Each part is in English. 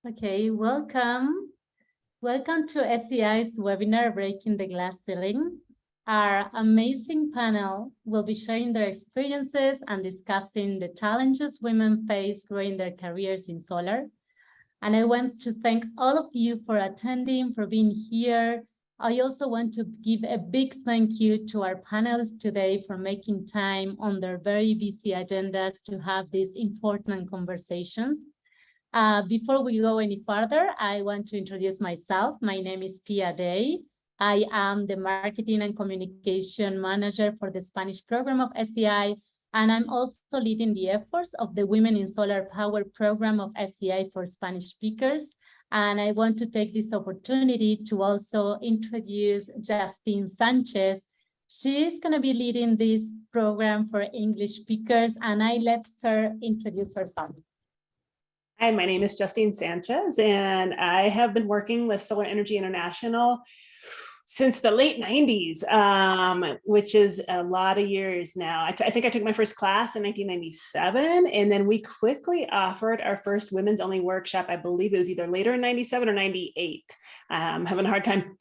Okay, welcome. Welcome to SEI's webinar, Breaking the Glass Ceiling. Our amazing panel will be sharing their experiences and discussing the challenges women face growing their careers in solar. And I want to thank all of you for attending, for being here. I also want to give a big thank you to our panelists today for making time on their very busy agendas to have these important conversations. Before we go any further, I want to introduce myself. My name is Pia Day. I am the Marketing and Communication Manager for the Spanish program of SEI, and I'm also leading the efforts of the Women in Solar Power program of SEI for Spanish speakers. And I want to take this opportunity to also introduce Justine Sanchez. She's going to be leading this program for English speakers, and I let her introduce herself. Hi, my name is Justine Sanchez, and I have been working with Solar Energy International since the late 90s, which is a lot of years now. I think I took my first class in 1997, and then we quickly offered our first women's only workshop. I believe it was either later in 97 or 98. Having a hard time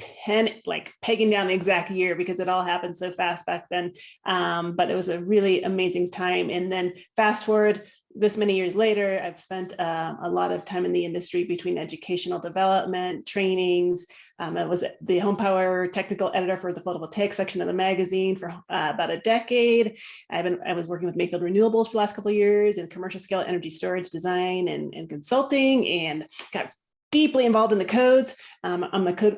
pegging down the exact year because it all happened so fast back then. But it was a really amazing time. And then fast forward this many years later, I've spent a lot of time in the industry between educational development, trainings. I was the home power technical editor for the photovoltaic section of the magazine for about a decade. I was working with Mayfield Renewables for the last couple of years in commercial scale energy storage design and consulting, and got deeply involved in the codes. I'm on the code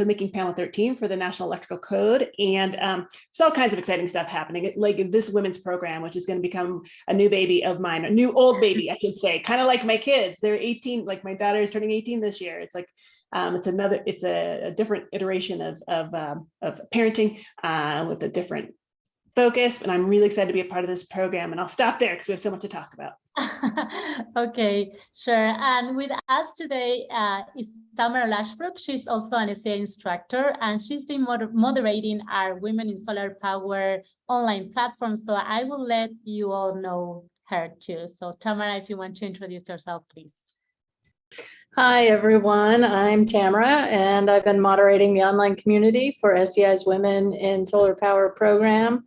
making panel 13 for the National Electrical Code, and there's all kinds of exciting stuff happening, like this women's program, which is going to become a new baby of mine, a new old baby, I should say, kind of like my kids. They're 18, like my daughter is turning 18 this year. It's like it's a different iteration of parenting with a different focus, and I'm really excited to be a part of this program. And I'll stop there because we have so much to talk about. Okay, sure. And with us today is Tamara Lashbrook. She's also an SEI instructor, and she's been moderating our Women in Solar Power online platform. So I will let you all know her too. So Tamara, if you want to introduce yourself, please. Hi, everyone. I'm Tamara, and I've been moderating the online community for SEI's Women in Solar Power program.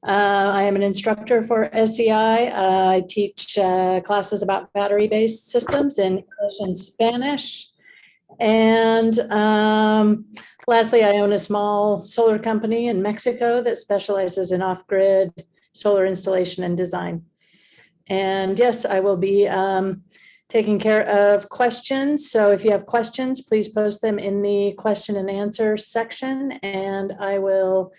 I am an instructor for SEI. I teach classes about battery-based systems in English and Spanish. And lastly, I own a small solar company in Mexico that specializes in off-grid solar installation and design. And yes, I will be taking care of questions. So if you have questions, please post them in the question and answer section, and I will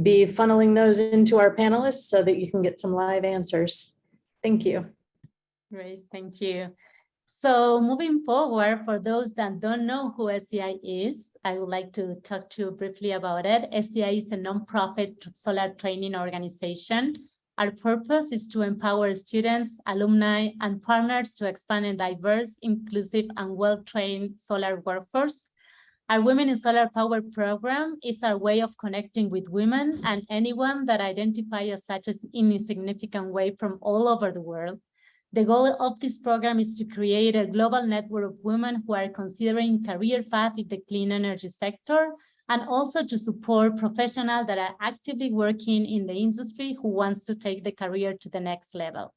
be funneling those into our panelists so that you can get some live answers. Thank you. Great, thank you. So moving forward, for those that don't know who SEI is, I would like to talk to you briefly about it. SEI is a nonprofit solar training organization. Our purpose is to empower students, alumni, and partners to expand a diverse, inclusive, and well-trained solar workforce. Our Women in Solar Power program is our way of connecting with women and anyone that identify as such in a significant way from all over the world. The goal of this program is to create a global network of women who are considering career path in the clean energy sector, and also to support professionals that are actively working in the industry who wants to take the career to the next level.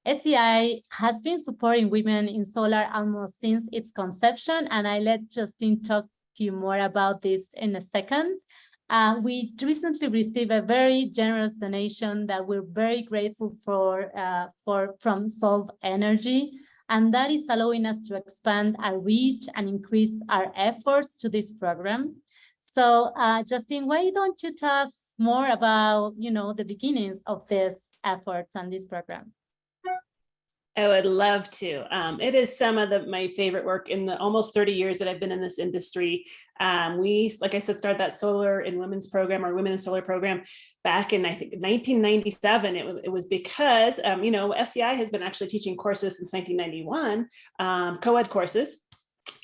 SEI has been supporting women in solar almost since its conception, and I let Justine talk to you more about this in a second. We recently received a very generous donation that we're very grateful for from Solve Energy, and that is allowing us to expand our reach and increase our efforts to this program. So Justine, why don't you tell us more about, the beginnings of these efforts and this program? I would love to. It is some of my favorite work in the almost 30 years that I've been in this industry. We, like I said, started that Solar in Women's program, or Women in Solar program, back in, I think, 1997. It was because, SEI has been actually teaching courses since 1991, co-ed courses.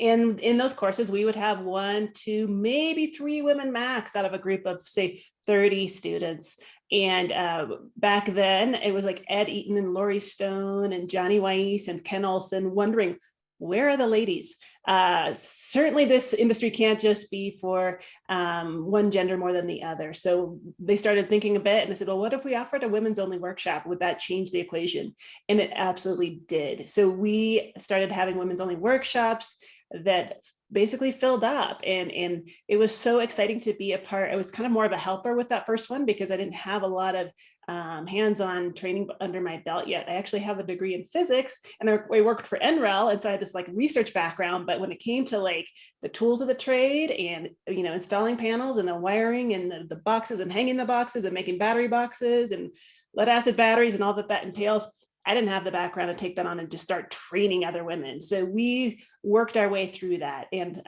And in those courses, we would have 1, 2, maybe 3 women max out of a group of, say, 30 students. And back then, it was like Ed Eaton and Laurie Stone and Johnny Weiss and Ken Olson wondering, where are the ladies? Certainly this industry can't just be for one gender more than the other. So they started thinking a bit and they said, well, what if we offered a women's only workshop? Would that change the equation? And it absolutely did. So we started having women's only workshops that basically filled up, and it was so exciting to be a part. I was kind of more of a helper with that first one because I didn't have a lot of hands-on training under my belt yet. I actually have a degree in physics and I worked for NREL, and so I had this like research background, but when it came to like the tools of the trade and, you know, installing panels and the wiring and the boxes and hanging the boxes and making battery boxes and lead acid batteries and all that entails, I didn't have the background to take that on and just start training other women. So we worked our way through that. And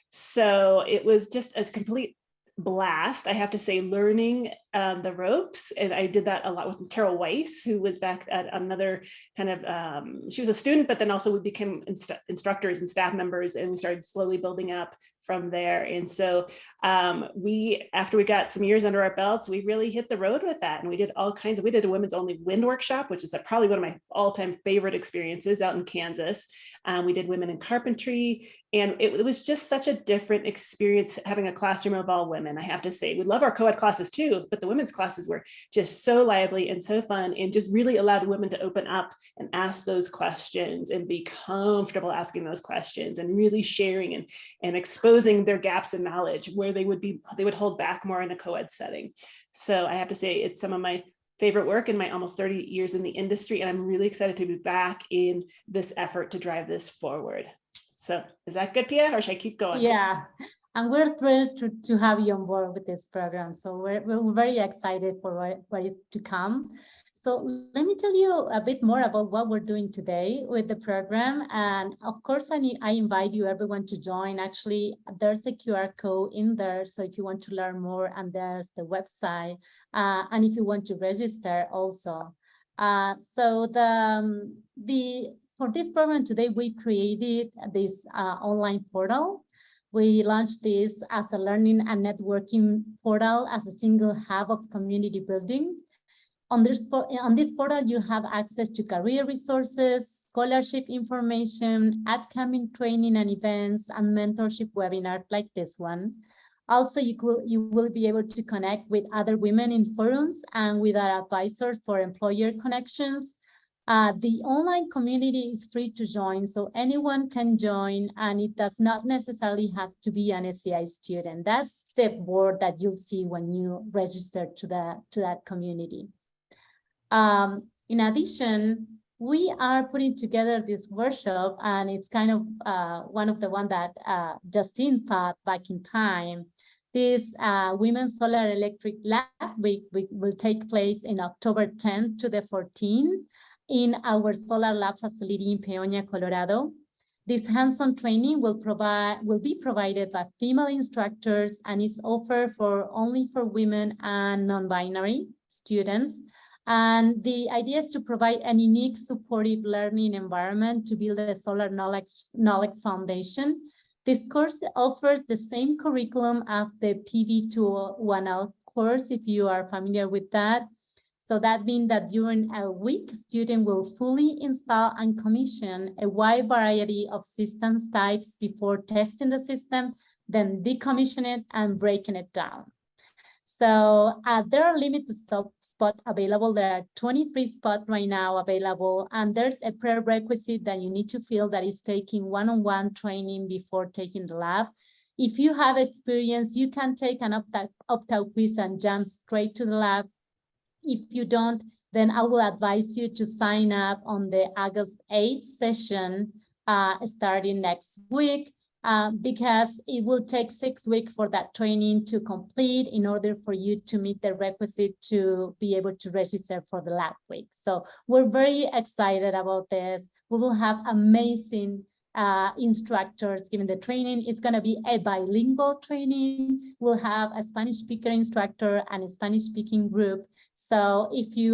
so it was just a complete blast, I have to say, learning the ropes. And I did that a lot with Carol Weiss, who was back at another kind of, she was a student, but then also we became instructors and staff members, and we started slowly building up from there. And so after we got some years under our belts, we really hit the road with that. And we did all kinds of, we did a women's only wind workshop, which is probably one of my all-time favorite experiences out in Kansas. We did women in carpentry, and it was just such a different experience having a classroom of all women, I have to say. We love our co-ed classes too, but the women's classes were just so lively and so fun, and just really allowed women to open up and ask those questions and be comfortable asking those questions and really sharing and exposing their gaps in knowledge where they would hold back more in a co-ed setting. So I have to say it's some of my favorite work in my almost 30 years in the industry, and I'm really excited to be back in this effort to drive this forward. So is that good, Pia, or should I keep going? Yeah, and we're thrilled to have you on board with this program. So we're very excited for what is to come. So let me tell you a bit more about what we're doing today with the program. And of course, I invite you everyone to join. Actually, there's a QR code in there. So if you want to learn more, and there's the website, and if you want to register also. So for this program today, we created this online portal. We launched this as a learning and networking portal as a single hub of community building. On this portal, you have access to career resources, scholarship information, upcoming training and events, and mentorship webinars like this one. Also, you will be able to connect with other women in forums and with our advisors for employer connections. The online community is free to join, so anyone can join, and it does not necessarily have to be an SCI student. That's the board that you'll see when you register to that community. In addition, we are putting together this workshop, and it's kind of one of the one that Justine thought back in time. This Women's Solar Electric Lab Week will take place in October 10th to the 14th in our Solar Lab facility in Peonia, Colorado. This hands-on training will be provided by female instructors, and is offered only for women and non-binary students. And the idea is to provide a unique supportive learning environment to build a solar knowledge foundation. This course offers the same curriculum as the PV 210 course, if you are familiar with that. So that means that during a week, students will fully install and commission a wide variety of systems types before testing the system, then decommission it and breaking it down. So there are limited spots available. There are 23 spots right now available, and there's a prerequisite that you need to fill, that is taking one-on-one training before taking the lab. If you have experience, you can take an opt-out quiz and jump straight to the lab. If you don't, then I will advise you to sign up on the August 8th session starting next week. Because it will take 6 weeks for that training to complete in order for you to meet the requisite to be able to register for the lab week. So we're very excited about this. We will have amazing instructors giving the training. It's going to be a bilingual training. We'll have a Spanish speaker instructor and a Spanish speaking group. So if you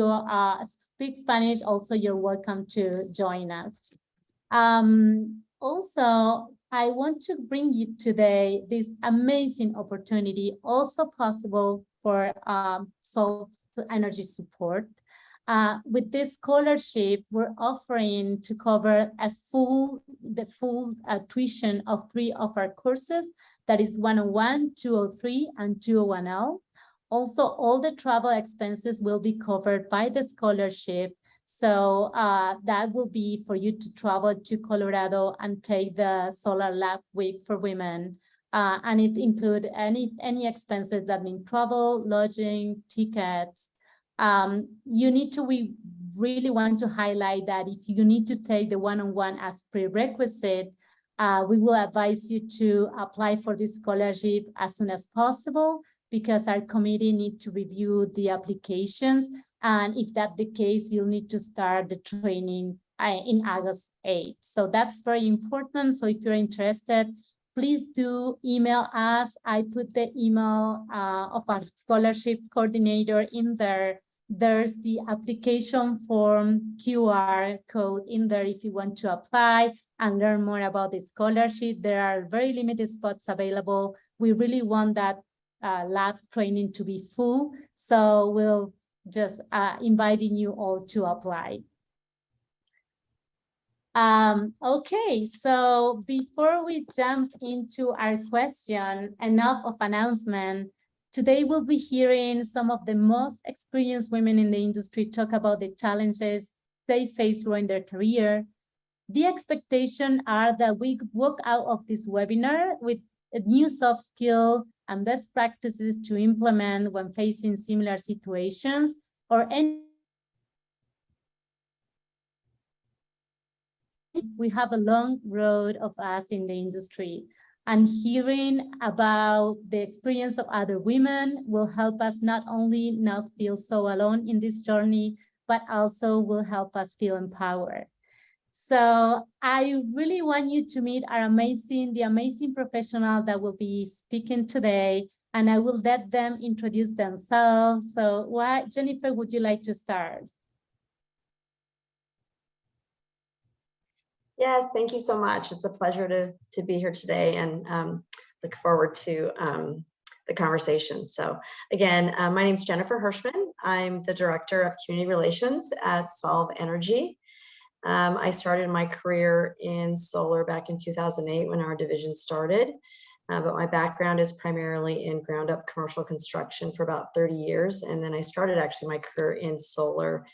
speak Spanish, also you're welcome to join us. Also, I want to bring you today this amazing opportunity, also possible for solar energy support. With this scholarship, we're offering to cover the full tuition of 3 of our courses. That is 101, 203, and 201L. Also, all the travel expenses will be covered by the scholarship. So that will be for you to travel to Colorado and take the Solar Lab Week for Women. And it includes any expenses that mean travel, lodging, tickets. We really want to highlight that if you need to take the one-on-one as prerequisite, we will advise you to apply for this scholarship as soon as possible, because our committee need to review the applications. And if that's the case, you'll need to start the training in August 8th. So that's very important. So if you're interested, please do email us. I put the email of our scholarship coordinator in there. There's the application form QR code in there if you want to apply and learn more about the scholarship. There are very limited spots available. We really want that lab training to be full. So we'll just inviting you all to apply. Okay, so before we jump into our question, enough of announcement. Today we'll be hearing some of the most experienced women in the industry talk about the challenges they face growing their career. The expectation are that we walk out of this webinar with a new soft skill and best practices to implement when facing similar situations or any. We have a long road of us in the industry, and hearing about the experience of other women will help us not only not feel so alone in this journey, but also will help us feel empowered. So I really want you to meet the amazing professional that will be speaking today, and I will let them introduce themselves. So Jennifer, would you like to start? Yes, thank you so much. It's a pleasure to be here today, and look forward to the conversation. So again, my name is Jennifer Hershman. I'm the Director of Community Relations at Solve Energy. I started my career in solar back in 2008 when our division started, but my background is primarily in ground up commercial construction for about 30 years. And then I started actually my career in solar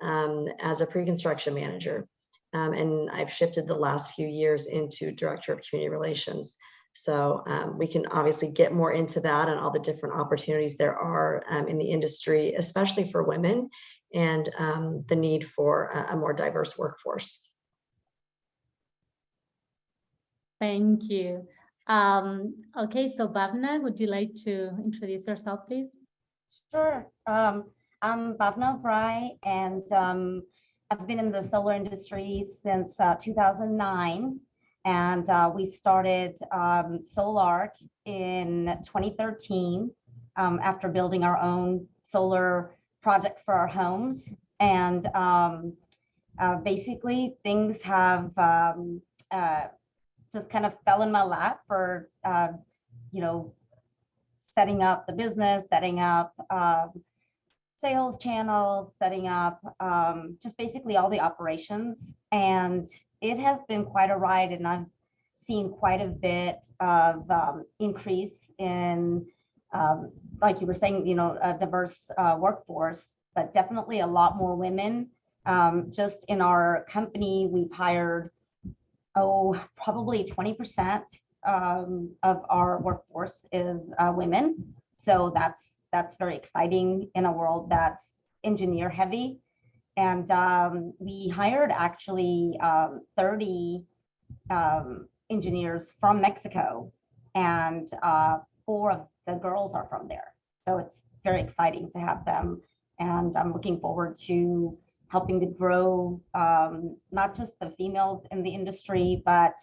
as a pre-construction manager. And I've shifted the last few years into Director of Community Relations. So we can obviously get more into that and all the different opportunities there are in the industry, especially for women, and the need for a more diverse workforce. Thank you. Okay, so Bhavna, would you like to introduce yourself, please? Sure. I'm Bhavna Brai, and I've been in the solar industry since 2009, and we started Solarc in 2013 after building our own solar projects for our homes. And basically things have just kind of fell in my lap for, setting up the business, setting up sales channels, setting up just basically all the operations. And it has been quite a ride, and I've seen quite a bit of increase in, like you were saying, a diverse workforce, but definitely a lot more women. Just in our company, we've hired, probably 20% of our workforce is women. So that's very exciting in a world that's engineer heavy. And we hired actually 30 engineers from Mexico, and 4 of the girls are from there. So it's very exciting to have them. And I'm looking forward to helping to grow not just the females in the industry, but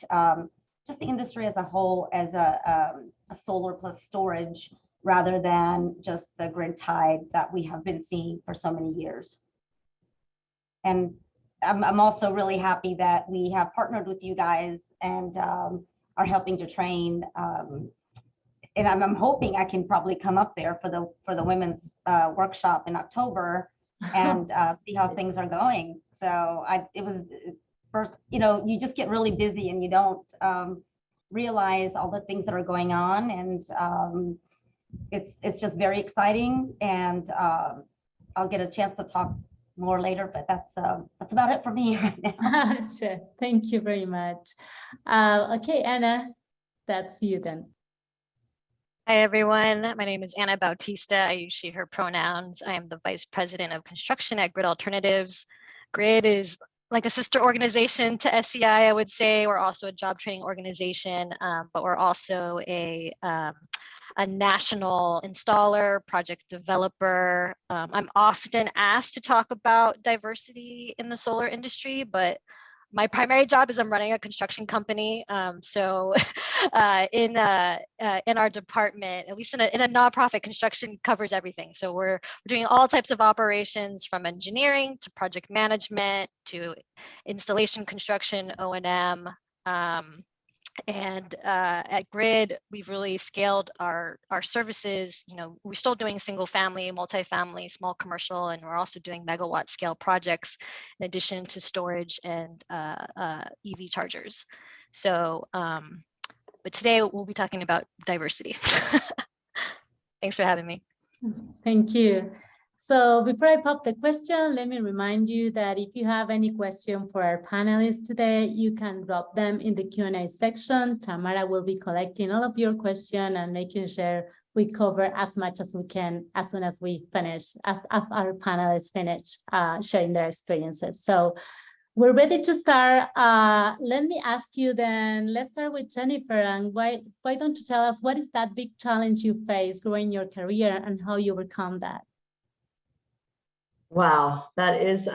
just the industry as a whole, as a solar plus storage, rather than just the grid tied that we have been seeing for so many years. And I'm also really happy that we have partnered with you guys and are helping to train. And I'm hoping I can probably come up there for the women's workshop in October and see how things are going. So it was first, you just get really busy and you don't realize all the things that are going on, and it's just very exciting. And I'll get a chance to talk more later, but that's about it for me right now. Sure. Thank you very much. Okay, Anna, that's you then. Hi, everyone. My name is Anna Bautista. I use she, her pronouns. I am the Vice President of Construction at Grid Alternatives. Grid is like a sister organization to SCI, I would say. We're also a job training organization, but we're also a national installer, project developer. I'm often asked to talk about diversity in the solar industry, but my primary job is I'm running a construction company. So in our department, at least in a nonprofit, construction covers everything. So we're doing all types of operations, from engineering to project management to installation, construction, O&M. And at Grid, we've really scaled our services. We're still doing single family, multifamily, small commercial, and we're also doing megawatt scale projects in addition to storage and EV chargers. So, but today we'll be talking about diversity. Thanks for having me. Thank you. So before I pop the question, let me remind you that if you have any question for our panelists today, you can drop them in the Q&A section. Tamara will be collecting all of your questions and making sure we cover as much as we can as soon as we finish, as our panelists finish sharing their experiences. So we're ready to start. Let me ask you then, let's start with Jennifer, and why don't you tell us what is that big challenge you face growing your career and how you overcome that? Wow, that is,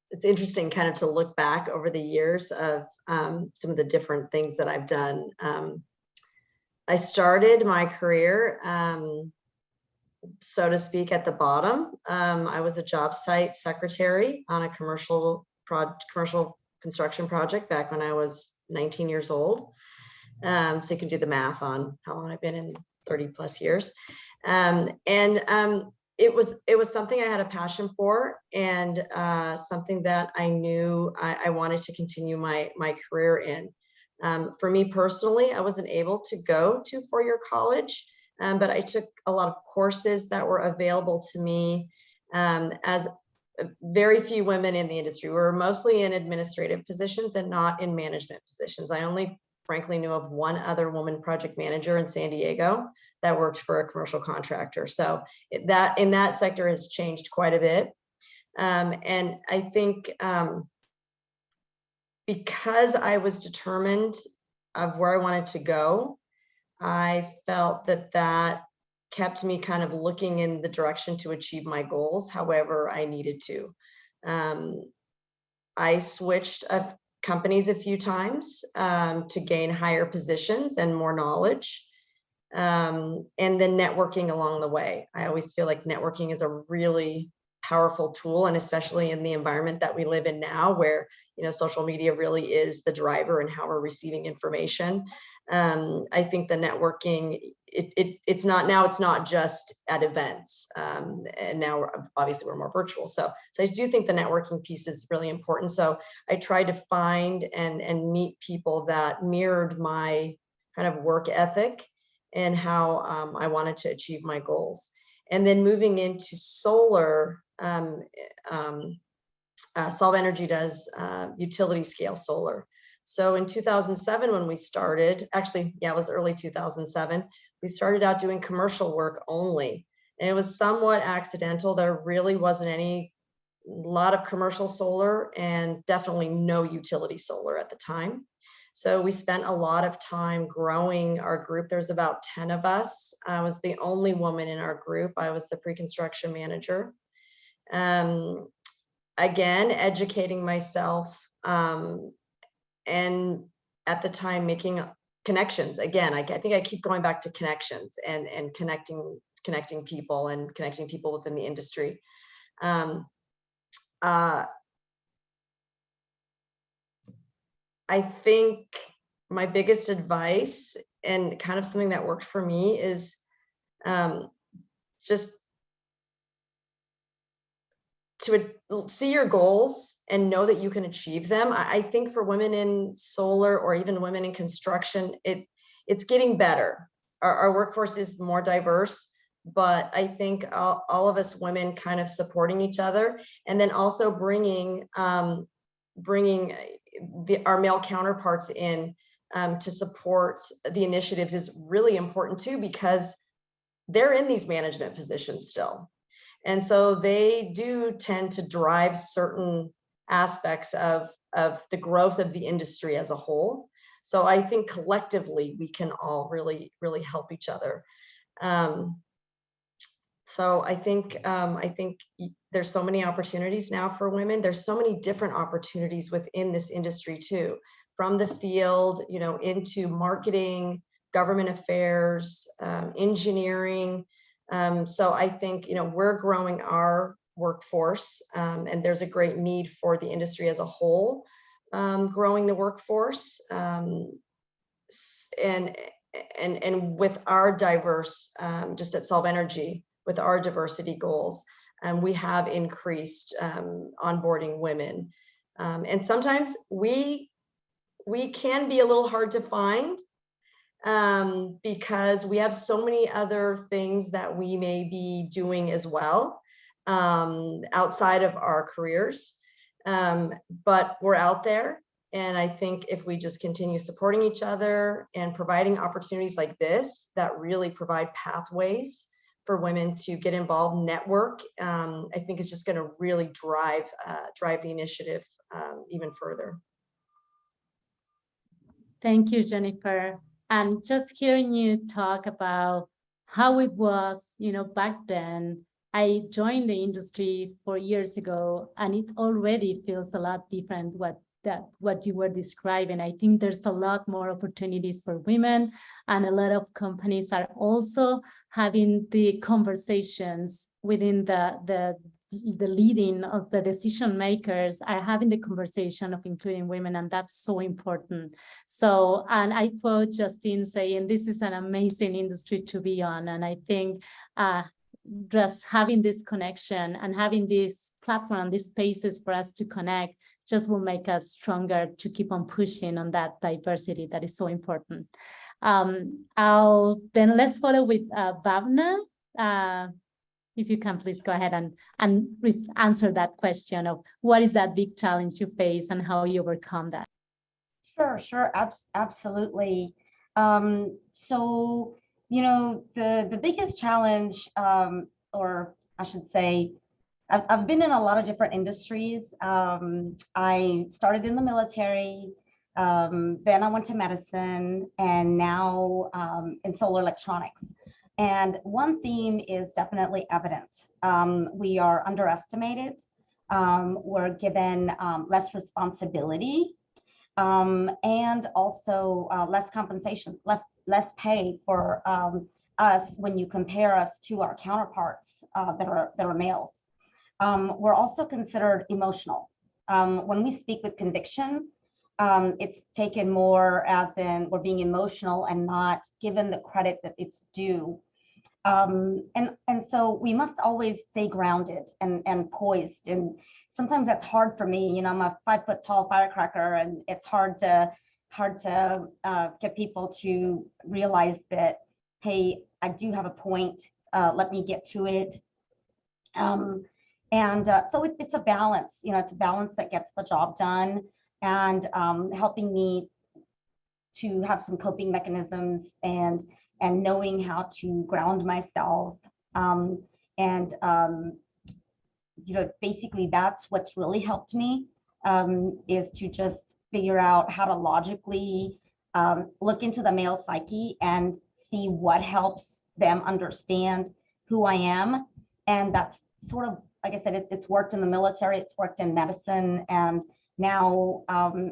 it's interesting kind of to look back over the years of some of the different things that I've done. I started my career, so to speak, at the bottom. I was a job site secretary on a commercial construction project back when I was 19 years old. So you can do the math on how long I've been in 30 plus years. It was something I had a passion for, and something that I knew I wanted to continue my career in. For me personally, I wasn't able to go to four-year college, but I took a lot of courses that were available to me, as very few women in the industry. We were mostly in administrative positions and not in management positions. I only frankly knew of one other woman project manager in San Diego that worked for a commercial contractor. So that in that sector has changed quite a bit. And I think because I was determined of where I wanted to go, I felt that kept me kind of looking in the direction to achieve my goals, however I needed to. I switched companies a few times to gain higher positions and more knowledge. And then networking along the way. I always feel like networking is a really powerful tool, and especially in the environment that we live in now, where social media really is the driver in how we're receiving information. I think the networking, it's not just at events, and now obviously we're more virtual. So I do think the networking piece is really important. So I tried to find and meet people that mirrored my kind of work ethic and how I wanted to achieve my goals. And then moving into solar, Solve Energy does utility scale solar. So in 2007, when we started, actually, yeah, it was early 2007, we started out doing commercial work only. And it was somewhat accidental. There really wasn't a lot of commercial solar and definitely no utility solar at the time. So we spent a lot of time growing our group. There's about 10 of us. I was the only woman in our group. I was the pre-construction manager. Again, educating myself, and at the time making connections. Again, I think I keep going back to connections and connecting people and connecting people within the industry. I think my biggest advice, and kind of something that worked for me, is just see your goals and know that you can achieve them. I think for women in solar or even women in construction, it's getting better. Our workforce is more diverse, but I think all of us women kind of supporting each other, and then also bringing our male counterparts in to support the initiatives is really important too, because they're in these management positions still. And so they do tend to drive certain aspects of the growth of the industry as a whole. So I think collectively we can all really, really help each other. So I think there's so many opportunities now for women. There's so many different opportunities within this industry too, from the field, into marketing, government affairs, engineering. So I think, we're growing our workforce, and there's a great need for the industry as a whole, growing the workforce, and with our diverse, just at Solve Energy, with our diversity goals, we have increased onboarding women. And sometimes we can be a little hard to find, because we have so many other things that we may be doing as well, outside of our careers, but we're out there. And I think if we just continue supporting each other and providing opportunities like this that really provide pathways for women to get involved, network, I think it's just going to really drive the initiative even further. Thank you, Jennifer. And just hearing you talk about how it was, back then. I joined the industry 4 years ago, and it already feels a lot different what you were describing. I think there's a lot more opportunities for women, and a lot of companies are also having the conversations within the leading of the decision makers are having the conversation of including women, and that's so important. So, and I quote Justine saying, this is an amazing industry to be on. And I think just having this connection and having this platform, these spaces for us to connect just will make us stronger to keep on pushing on that diversity that is so important. Then let's follow with Bhavna. If you can please go ahead and answer that question of what is that big challenge you face and how you overcome that. Sure, absolutely. So, the biggest challenge, or I should say, I've been in a lot of different industries. I started in the military, then I went to medicine, and now in solar electronics. And one theme is definitely evident. We are underestimated. We're given less responsibility, and also less compensation, less pay for us when you compare us to our counterparts that are males. We're also considered emotional. When we speak with conviction, it's taken more as in we're being emotional and not given the credit that it's due. And so we must always stay grounded and poised. And sometimes that's hard for me. I'm a 5 foot tall firecracker, and it's hard to get people to realize that, hey, I do have a point. Let me get to it. So it's a balance. It's a balance that gets the job done, and helping me to have some coping mechanisms and knowing how to ground myself. Basically that's what's really helped me, is to just figure out how to logically look into the male psyche and see what helps them understand who I am. And that's sort of, like I said, it's worked in the military, it's worked in medicine, and now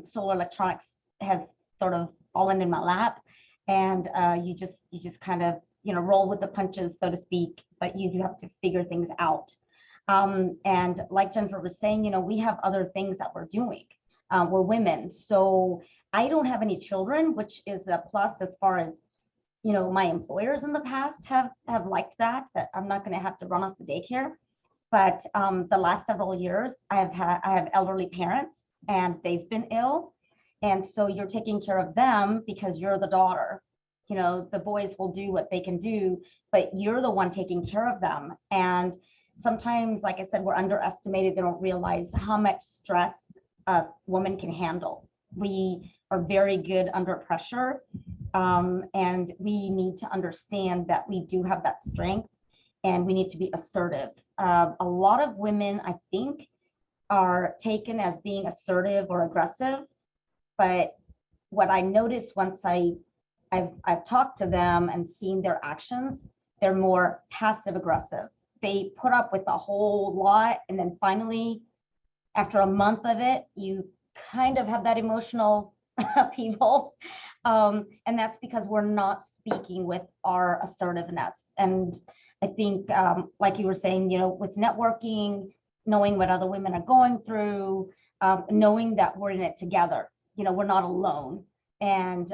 solar electronics has sort of fallen in my lap. And you just kind of, roll with the punches, so to speak, but you do have to figure things out. And like Jennifer was saying, we have other things that we're doing. We're women. So I don't have any children, which is a plus as far as, my employers in the past have liked that I'm not going to have to run off to daycare. But the last several years, I have elderly parents, and they've been ill. And so you're taking care of them because you're the daughter. You know, the boys will do what they can do, but you're the one taking care of them. And sometimes, like I said, we're underestimated. They don't realize how much stress a woman can handle. We are very good under pressure, and we need to understand that we do have that strength, and we need to be assertive. A lot of women, I think, are taken as being assertive or aggressive, but what I noticed once I've talked to them and seen their actions, they're more passive aggressive. They put up with a whole lot, and then finally, after a month of it, you kind of have that emotional upheaval. And that's because we're not speaking with our assertiveness. And I think, like you were saying, you know, with networking, knowing what other women are going through, knowing that we're in it together, you know, we're not alone. And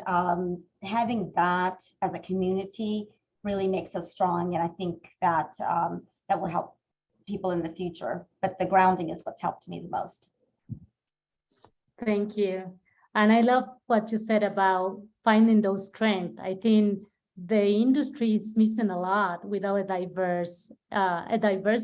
having that as a community really makes us strong. And I think that that will help people in the future. But the grounding is what's helped me the most. Thank you. And I love what you said about finding those strengths. I think the industry is missing a lot without a diverse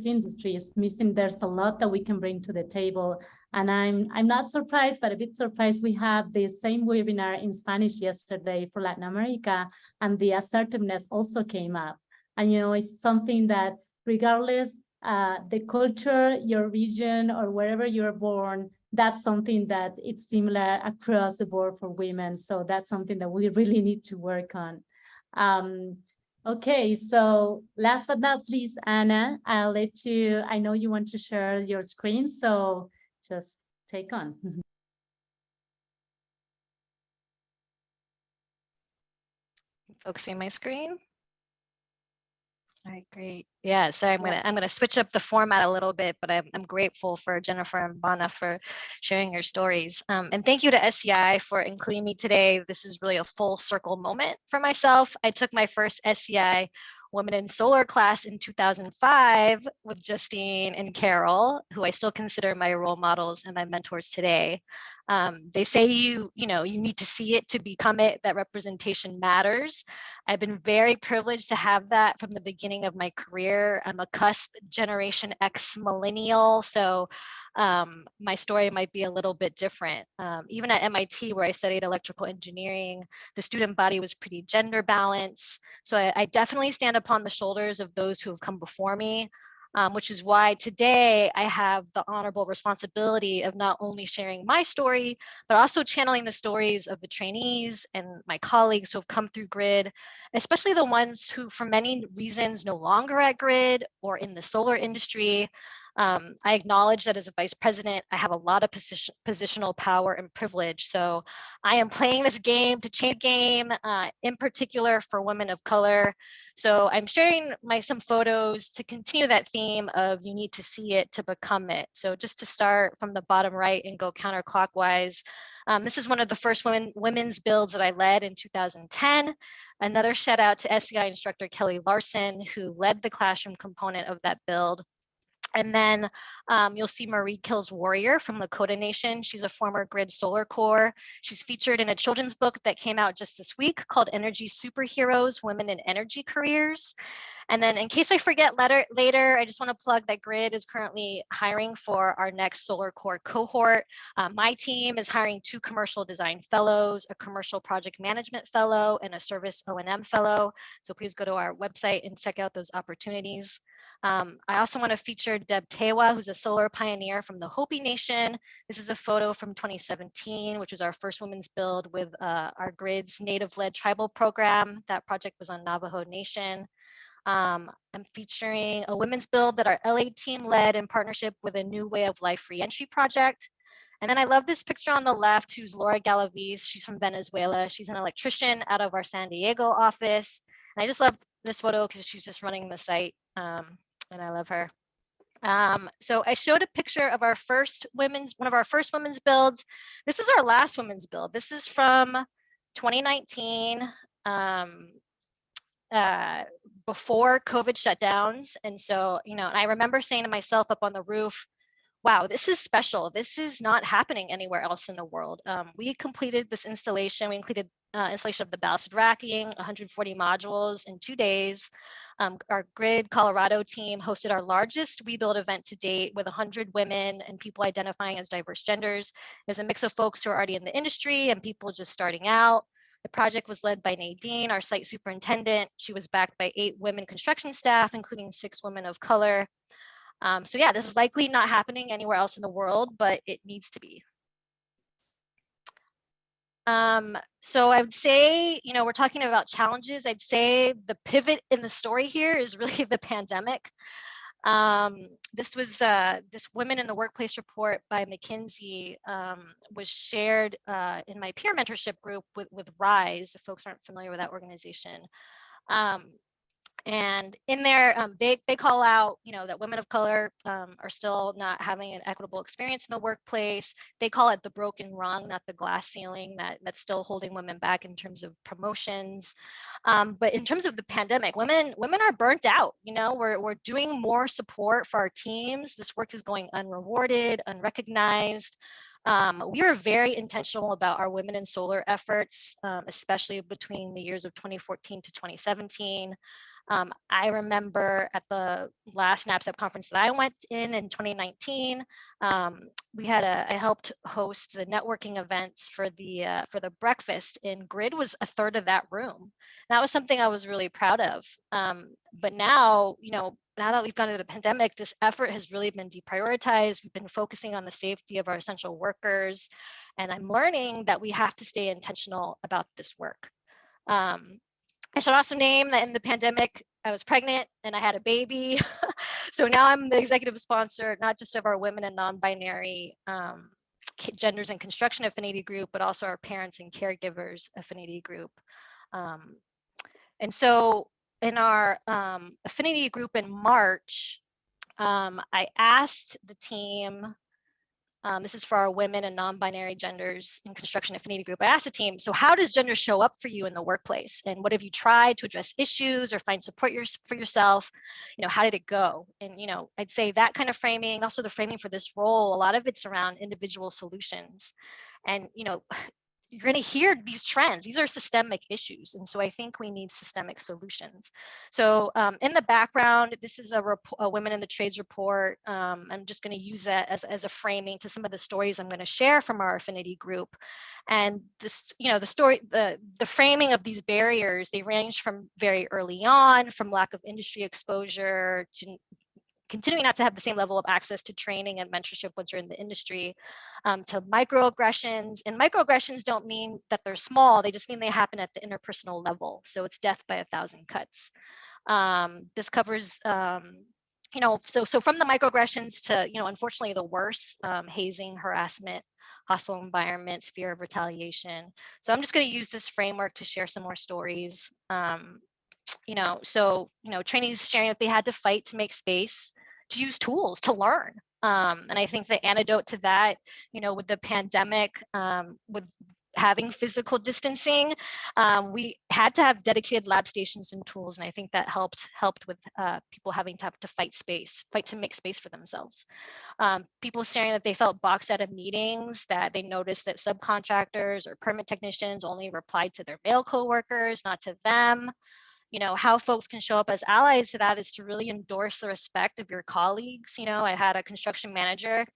industry is missing. There's a lot that we can bring to the table. And I'm not surprised, but a bit surprised. We have the same webinar in Spanish yesterday for Latin America, and the assertiveness also came up. And, you know, it's something that regardless the culture, your region, or wherever you're born, that's something that it's similar across the board for women. So that's something that we really need to work on. Okay, so last but not least, Anna, I'll let you, I know you want to share your screen, so just take on. Focusing my screen. All right, great. Yeah, so I'm gonna switch up the format a little bit, but I'm grateful for Jennifer and Bana for sharing your stories. And thank you to SCI for including me today. This is really a full circle moment for myself. I took my first SCI Women in Solar class in 2005 with Justine and Carol, who I still consider my role models and my mentors today. They say you need to see it to become it, that representation matters. I've been very privileged to have that from the beginning of my career. I'm a cusp Generation X millennial, so my story might be a little bit different. Even at MIT, where I studied electrical engineering, the student body was pretty gender balanced. So I definitely stand upon the shoulders of those who have come before me. Which is why today I have the honorable responsibility of not only sharing my story, but also channeling the stories of the trainees and my colleagues who have come through GRID, especially the ones who for many reasons no longer at GRID or in the solar industry. I acknowledge that as a vice president, I have a lot of positional power and privilege. So I am playing this game to change the game, in particular for women of color. So I'm sharing some photos to continue that theme of you need to see it to become it. So just to start from the bottom right and go counterclockwise, this is one of the first women's builds that I led in 2010. Another shout out to SCI instructor Kelly Larson, who led the classroom component of that build. And then you'll see Marie Kills Warrior from Lakota Nation. She's a former GRID Solar Corps. She's featured in a children's book that came out just this week called Energy Superheroes, Women in Energy Careers. And then in case I forget later, I just want to plug that GRID is currently hiring for our next Solar Corps cohort. My team is hiring 2 commercial design fellows, a commercial project management fellow, and a service O&M fellow. So please go to our website and check out those opportunities. I also want to feature Deb Tewa, who's a solar pioneer from the Hopi Nation. This is a photo from 2017, which was our first women's build with our GRID's native-led tribal program. That project was on Navajo Nation. I'm featuring a women's build that our LA team led in partnership with a New Way of Life Reentry project. And then I love this picture on the left, who's Laura Gallaudez. She's from Venezuela. She's an electrician out of our San Diego office. And I just love this photo because she's just running the site, and I love her. So I showed a picture of one of our first women's builds. This is our last women's build. This is from 2019. before COVID shutdowns. And so, and I remember saying to myself up on the roof, wow, this is special. This is not happening anywhere else in the world. We completed this installation. We completed installation of the ballasted racking, 140 modules in 2 days. Our Grid Colorado team hosted our largest rebuild event to date with 100 women and people identifying as diverse genders. There's a mix of folks who are already in the industry and people just starting out. The project was led by Nadine, our site superintendent. She was backed by 8 women construction staff, including 6 women of color. So yeah, this is likely not happening anywhere else in the world, but it needs to be. So I would say, we're talking about challenges. I'd say the pivot in the story here is really the pandemic. This was this Women in the Workplace report by McKinsey was shared in my peer mentorship group with RISE, if folks aren't familiar with that organization. And in there, they call out, that women of color are still not having an equitable experience in the workplace. They call it the broken rung, not the glass ceiling that's still holding women back in terms of promotions. But in terms of the pandemic, women are burnt out. We're doing more support for our teams. This work is going unrewarded, unrecognized. We are very intentional about our women in solar efforts, especially between the years of 2014 to 2017. I remember at the last NAPSEP conference that I went in 2019, I helped host the networking events for the breakfast, and Grid was a third of that room. That was something I was really proud of. But now, now that we've gone through the pandemic, this effort has really been deprioritized. We've been focusing on the safety of our essential workers, and I'm learning that we have to stay intentional about this work. I should also name that in the pandemic, I was pregnant and I had a baby. So now I'm the executive sponsor, not just of our women and non-binary genders and construction affinity group, but also our parents and caregivers affinity group. And so in our affinity group in March, I asked the team, this is for our women and non-binary genders in construction affinity group. I asked the team, so how does gender show up for you in the workplace? And what have you tried to address issues or find support for yourself? How did it go? And, I'd say that kind of framing, also the framing for this role, a lot of it's around individual solutions. And, you're going to hear these trends. These are systemic issues. And so I think we need systemic solutions. So in the background, this is a Women in the Trades report. I'm just going to use that as a framing to some of the stories I'm going to share from our affinity group. And this, the framing of these barriers, they range from very early on, from lack of industry exposure to continuing not to have the same level of access to training and mentorship once you're in the industry, to microaggressions. And microaggressions don't mean that they're small, they just mean they happen at the interpersonal level. So it's death by 1,000 cuts. This covers, so from the microaggressions to, unfortunately the worst, hazing, harassment, hostile environments, fear of retaliation. So I'm just going to use this framework to share some more stories. Trainees sharing that they had to fight to make space, to use tools, to learn. And I think the antidote to that, with the pandemic, with having physical distancing, we had to have dedicated lab stations and tools. And I think that helped with people having to fight to make space for themselves. People sharing that they felt boxed out of meetings, that they noticed that subcontractors or permit technicians only replied to their male coworkers, not to them. How folks can show up as allies to that is to really endorse the respect of your colleagues. I had a construction manager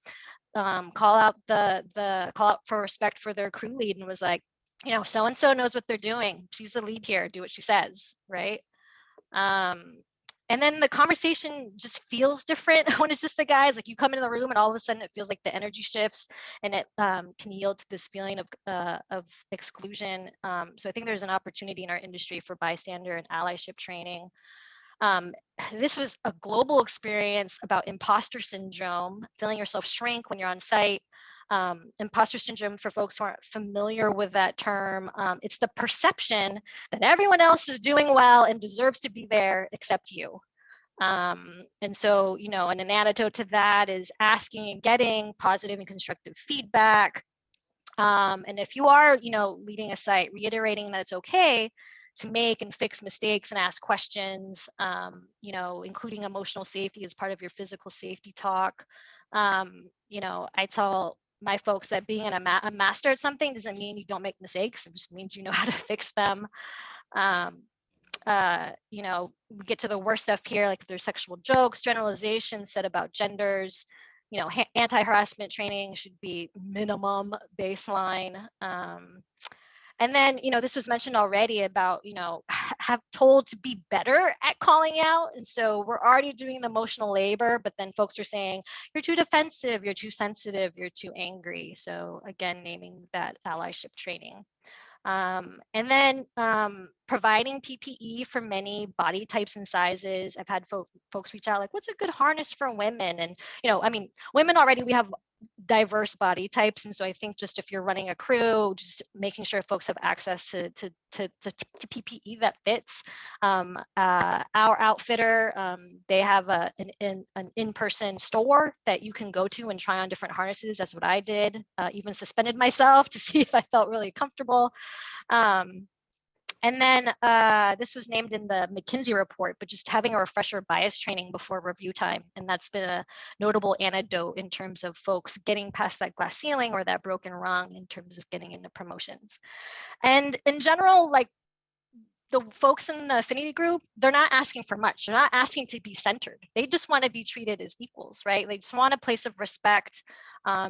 call out for respect for their crew lead and was like, so-and-so knows what they're doing. She's the lead here, do what she says, right? And then the conversation just feels different when it's just the guys. Like you come into the room and all of a sudden it feels like the energy shifts and it can yield to this feeling of exclusion. So I think there's an opportunity in our industry for bystander and allyship training. This was a global experience about imposter syndrome, feeling yourself shrink when you're on site. Imposter syndrome, for folks who aren't familiar with that term, it's the perception that everyone else is doing well and deserves to be there except you. And so, and an antidote to that is asking and getting positive and constructive feedback. And if you are, leading a site, reiterating that it's okay to make and fix mistakes and ask questions, you know, including emotional safety as part of your physical safety talk. You know, I tell my folks that being a master at something doesn't mean you don't make mistakes. It just means you know how to fix them. You know, we get to the worst stuff here, like if there's sexual jokes, generalizations said about genders, you know, anti-harassment training should be minimum baseline. And then, you know, this was mentioned already about, you know, have told to be better at calling out. And so we're already doing the emotional labor, but then folks are saying, you're too defensive, you're too sensitive, you're too angry. So again, naming that allyship training. And then providing PPE for many body types and sizes. I've had folks reach out like, what's a good harness for women? And, you know, I mean, women already, we have diverse body types. And so I think just if you're running a crew, just making sure folks have access to PPE that fits. Our outfitter, they have an in-person store that you can go to and try on different harnesses. That's what I did, even suspended myself to see if I felt really comfortable. And then this was named in the McKinsey report, but just having a refresher bias training before review time. And that's been a notable anecdote in terms of folks getting past that glass ceiling or that broken rung in terms of getting into promotions. And in general, like the folks in the affinity group, they're not asking for much. They're not asking to be centered. They just want to be treated as equals, right? They just want a place of respect.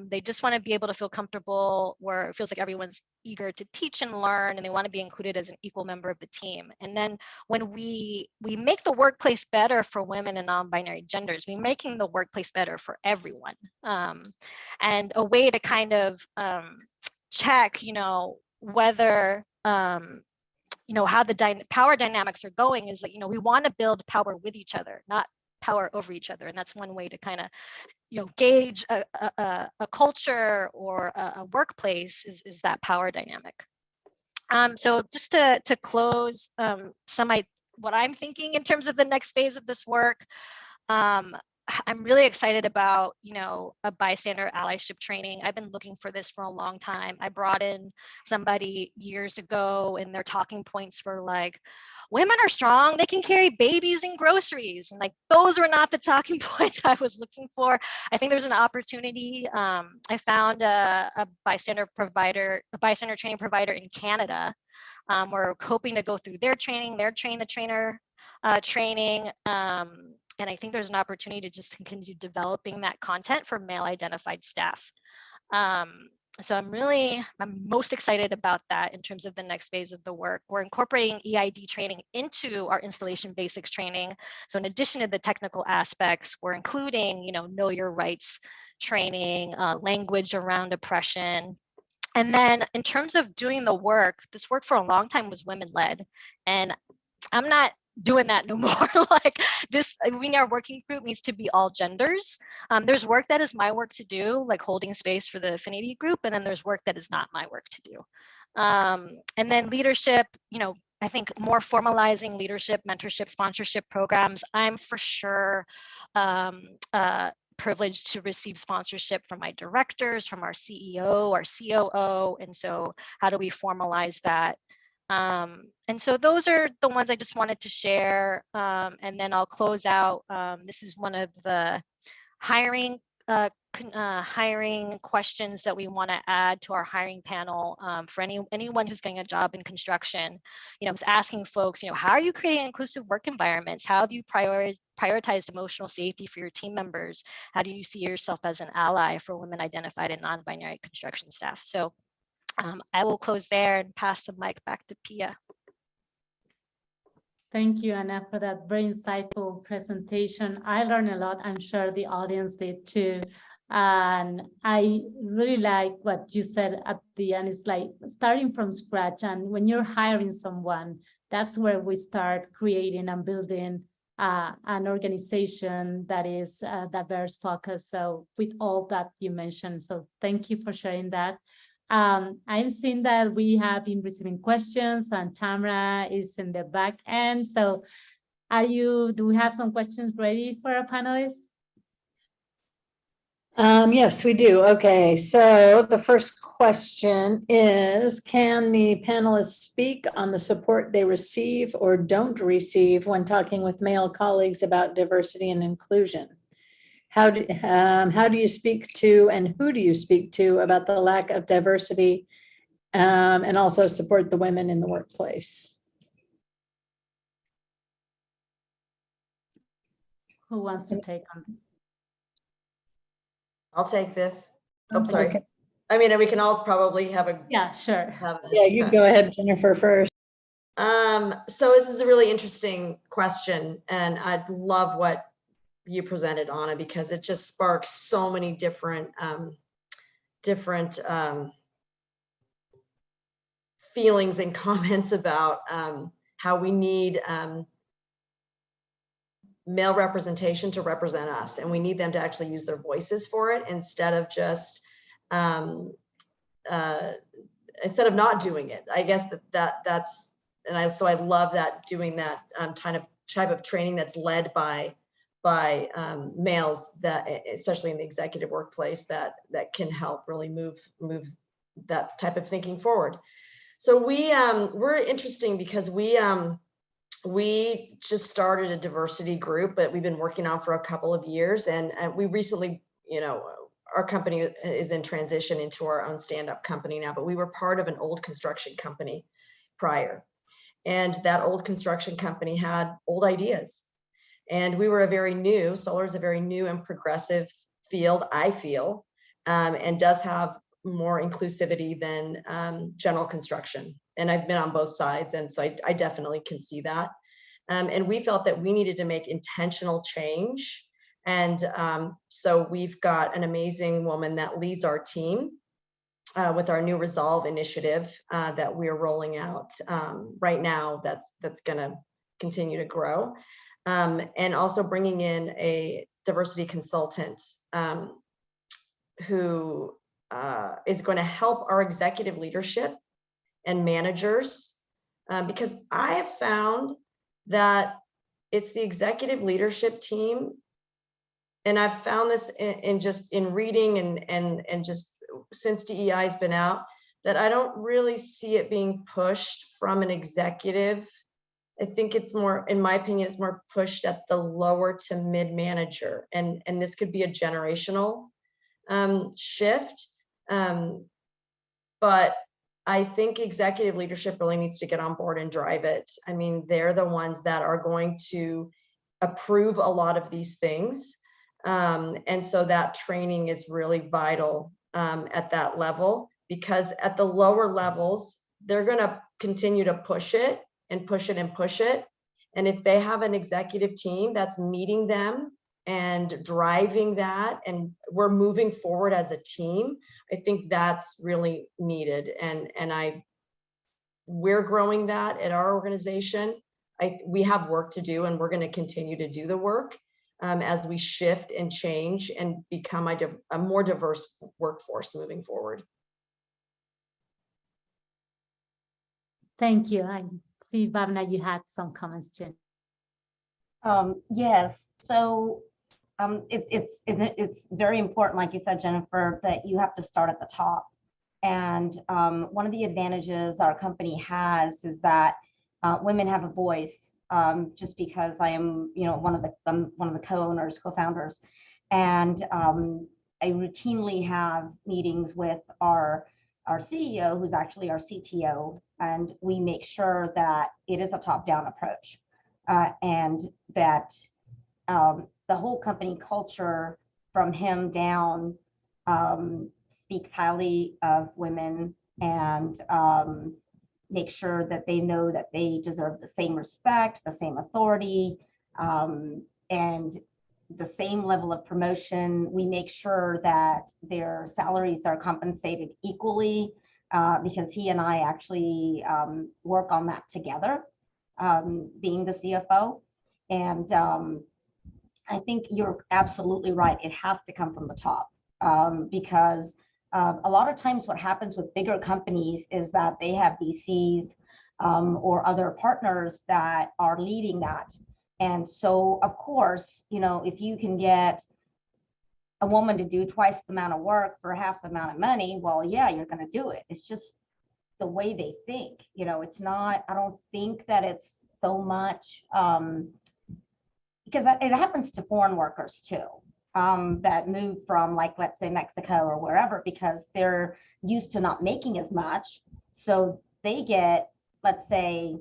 They just want to be able to feel comfortable where it feels like everyone's eager to teach and learn, and they want to be included as an equal member of the team. And then when we make the workplace better for women and non-binary genders, we're making the workplace better for everyone. And a way to kind of check, you know, whether you know, how the power dynamics are going is like, you know, we want to build power with each other, not power over each other. And that's one way to kind of, you know, gauge a culture or a workplace is that power dynamic. So just to close, what I'm thinking in terms of the next phase of this work, I'm really excited about, you know, a bystander allyship training. I've been looking for this for a long time. I brought in somebody years ago and their talking points were like, women are strong, they can carry babies and groceries. And like, those were not the talking points I was looking for. I think there's an opportunity. I found a bystander training provider in Canada. We're hoping to go through their training, their train the trainer training. And I think there's an opportunity to just continue developing that content for male identified staff. So I'm most excited about that in terms of the next phase of the work. We're incorporating EID training into our installation basics training. So in addition to the technical aspects, we're including, you know your rights training, language around oppression. And then in terms of doing the work, this work for a long time was women-led. And I'm not doing that no more. Like this, our working group needs to be all genders. There's work that is my work to do, like holding space for the affinity group, and then there's work that is not my work to do. And then leadership, you know, I think more formalizing leadership, mentorship, sponsorship programs. I'm for sure privileged to receive sponsorship from my directors, from our CEO, our COO, and so how do we formalize that? And so those are the ones I just wanted to share. And then I'll close out. This is one of the hiring questions that we want to add to our hiring panel for anyone who's getting a job in construction. You know, I was asking folks, you know, how are you creating inclusive work environments? How have you prioritized emotional safety for your team members? How do you see yourself as an ally for women identified and non-binary construction staff? So I will close there and pass the mic back to Pia. Thank you, Anna, for that very insightful presentation. I learned a lot. I'm sure the audience did too. And I really like what you said at the end. It's like starting from scratch. And when you're hiring someone, that's where we start creating and building an organization that is diverse focused. So with all that you mentioned. So thank you for sharing that. I've seen that we have been receiving questions and Tamara is in the back end. So do we have some questions ready for our panelists? Yes, we do. Okay, so the first question is, can the panelists speak on the support they receive or don't receive when talking with male colleagues about diversity and inclusion? How do you speak to and who do you speak to about the lack of diversity and also support the women in the workplace? Who wants to take on? I'll take this. Oh, sorry. Okay. I mean, we can all probably have a. Yeah, sure. Yeah, you go ahead, Jennifer, first. So this is a really interesting question, and I'd love what you presented, Anna, because it just sparks so many different feelings and comments about how we need male representation to represent us, and we need them to actually use their voices for it instead of just instead of not doing it. I guess that's so I love that, doing that type of training that's led by males, that especially in the executive workplace, that can help really move that type of thinking forward. So we're interesting because we just started a diversity group, but we've been working on for a couple of years, and we recently, our company is in transition into our own stand-up company now, but we were part of an old construction company prior. And that old construction company had old ideas. And we were solar is a very new and progressive field, I feel, and does have more inclusivity than general construction. And I've been on both sides, and so I definitely can see that. And we felt that we needed to make intentional change. And so we've got an amazing woman that leads our team with our new Resolve initiative that we're rolling out right now. That's going to continue to grow, and also bringing in a diversity consultant who is going to help our executive leadership and managers, because I have found that it's the executive leadership team. And I've found this in reading and just since DEI has been out, that I don't really see it being pushed from an executive. I think it's more, in my opinion, it's more pushed at the lower to mid manager. And this could be a generational shift. But I think executive leadership really needs to get on board and drive it. I mean, they're the ones that are going to approve a lot of these things. And so that training is really vital at that level, because at the lower levels, they're going to continue to push it and push it and push it. And if they have an executive team that's meeting them and driving that, and we're moving forward as a team, I think that's really needed. And we're growing that at our organization. We have work to do, and we're going to continue to do the work as we shift and change and become a more diverse workforce moving forward. Thank you. I see, Bhavna, you had some comments, Jen. Yes, so it's very important, like you said, Jennifer, that you have to start at the top. And one of the advantages our company has is that women have a voice. Just because I am, one of the co-owners, co-founders, and I routinely have meetings with our CEO, who's actually our CTO, and we make sure that it is a top-down approach, and that the whole company culture from him down speaks highly of women, and make sure that they know that they deserve the same respect, the same authority, and the same level of promotion. We make sure that their salaries are compensated equally, because he and I actually work on that together, being the CFO. And I think you're absolutely right. It has to come from the top, because a lot of times what happens with bigger companies is that they have VCs or other partners that are leading that. And so, of course, if you can get a woman to do twice the amount of work for half the amount of money, well, yeah, you're going to do it. It's just the way they think, it's not, I don't think that it's so much, because it happens to foreign workers too, that move from, like, let's say Mexico or wherever, because they're used to not making as much. So they get, let's say,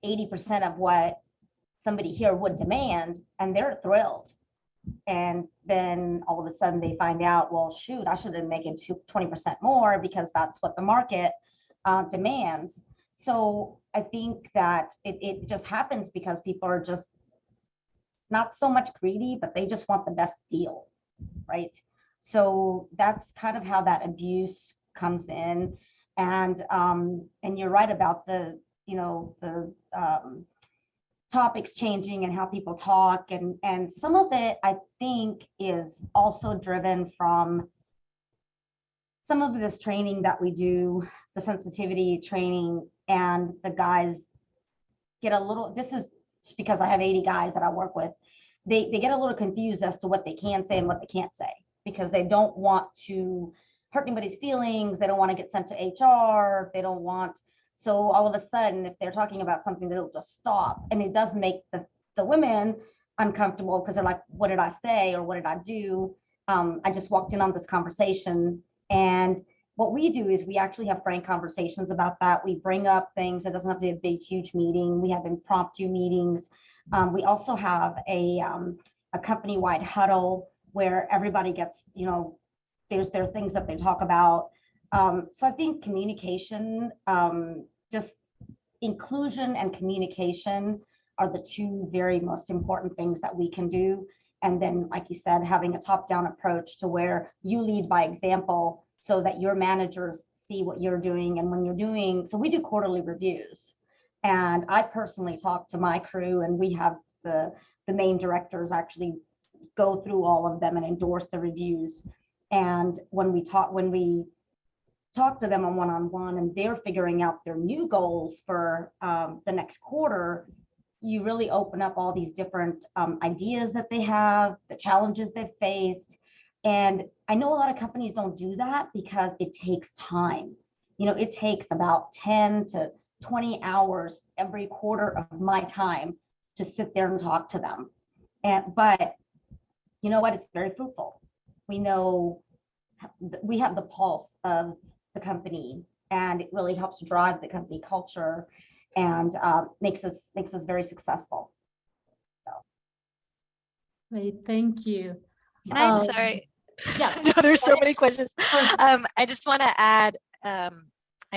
80% of what somebody here would demand, and they're thrilled. And then all of a sudden they find out, well, shoot, I should have been making 20% more, because that's what the market demands. So I think that it just happens because people are just not so much greedy, but they just want the best deal, right? So that's kind of how that abuse comes in. And you're right about the topics changing and how people talk, and some of it I think is also driven from some of this training that we do, the sensitivity training, and the guys get a little, this is just because I have 80 guys that I work with, they get a little confused as to what they can say and what they can't say, because they don't want to hurt anybody's feelings, they don't want to get sent to HR, they don't want, so all of a sudden, if they're talking about something, they'll just stop. And it does make the women uncomfortable, because they're like, what did I say? Or what did I do? I just walked in on this conversation. And what we do is we actually have frank conversations about that. We bring up things. It doesn't have to be a big, huge meeting. We have impromptu meetings. We also have a company-wide huddle where everybody gets, there's things that they talk about. So I think communication, just inclusion and communication are the two very most important things that we can do. And then, like you said, having a top-down approach to where you lead by example so that your managers see what you're doing. And when you're doing, so we do quarterly reviews. And I personally talk to my crew, and we have the main directors actually go through all of them and endorse the reviews. And when we talk to them on one-on-one, and they're figuring out their new goals for the next quarter, you really open up all these different ideas that they have, the challenges they've faced. And I know a lot of companies don't do that because it takes time. It takes about 10 to 20 hours every quarter of my time to sit there and talk to them. But you know what? It's very fruitful. We know we have the pulse of the company, and it really helps drive the company culture and makes us very successful. So. Great, thank you. And I'm sorry. Yeah. No, there's so many questions. I just want to add, I